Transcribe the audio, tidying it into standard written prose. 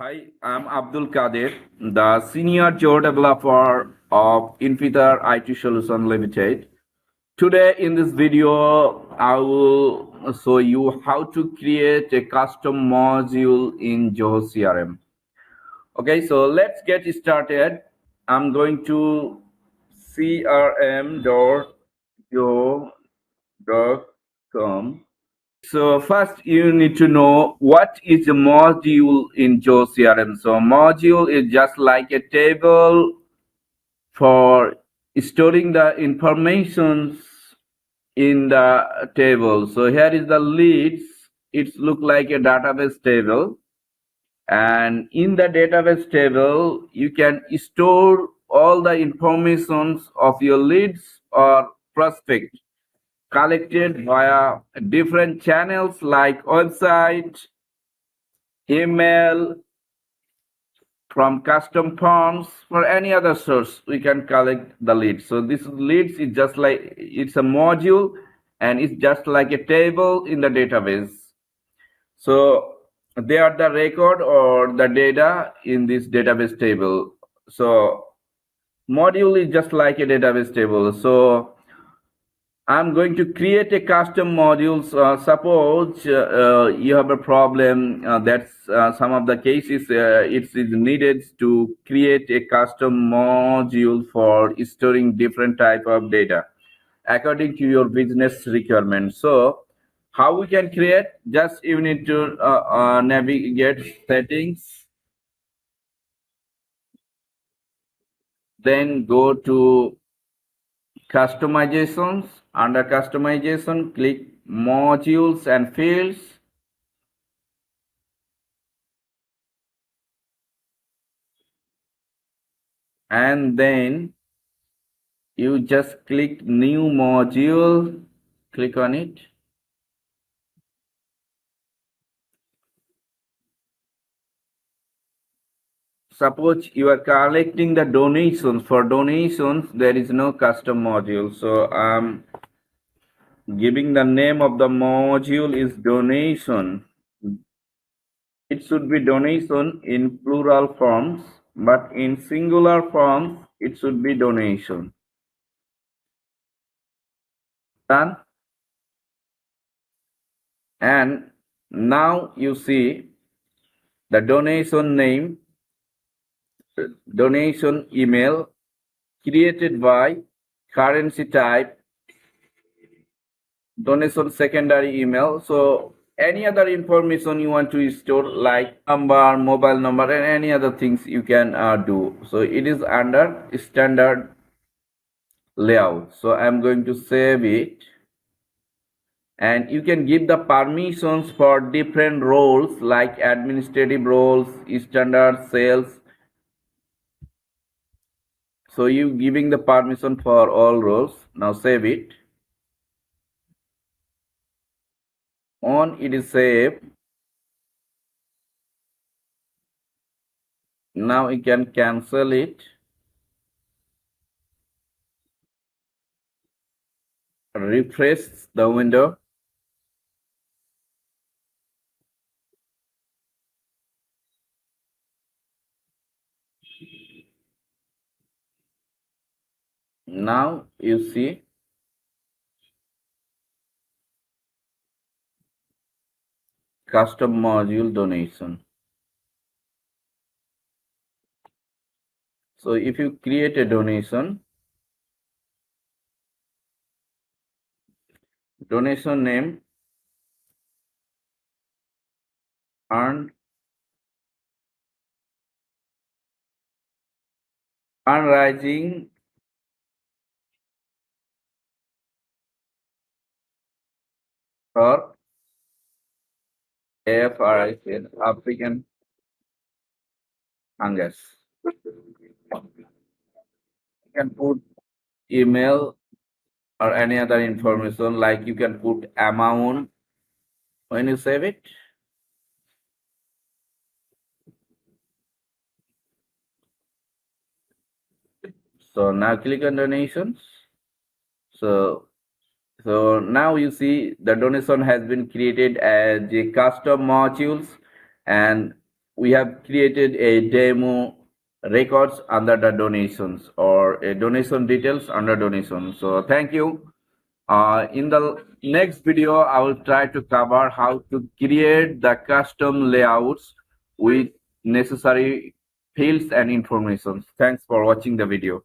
Hi, I'm Abdul Kadir, the senior Joe developer of Infitar IT Solution Limited. Today in this video, I will show you how to create a custom module in Zoho CRM. Okay, so let's get started. I'm going to crm.zoho.com. So first you need to know what is a module in Zoho CRM. So module is just like a table for storing the information in the table. So here is the leads. It look like a database table, and in the database table you can store all the informations of your leads or prospect collected via different channels like website, email, from custom forms, for any other source we can collect the leads. So this leads is just like it's a module, and it's just like a table in the database. So they are the record or the data in this database table. So module is just like a database table. So I'm going to create a custom modules. Suppose you have a problem that's some of the cases it is needed to create a custom module for storing different type of data according to your business requirements. So how we can create? Just you need to navigate settings, then go to customizations. Under customization, click modules and fields, and then you just click new module, click on it. Suppose you are collecting the donations. For donations there is no custom module, so I'm giving the name of the module is donation. It should be donation in plural forms, but in singular forms it should be donation. Done. And now you see the donation name, donation email created by, currency type, donation secondary email. So any other information you want to store like number, mobile number, and any other things you can do. So it is under standard layout. So I'm going to save it, and you can give the permissions for different roles like administrative roles, standard, sales. So you giving the permission for all roles. Now save it. On it is saved. Now you can cancel it, refresh the window. Now you see custom module donation. So if you create a donation name, earn rising or AFRIC, African Angus. You can put email or any other information, like you can put amount when you save it. So now click on donations. So now you see the donation has been created as a custom modules, and we have created a demo records under the donations or a donation details under donation. So thank you. In the next video, I will try to cover how to create the custom layouts with necessary fields and information. Thanks for watching the video.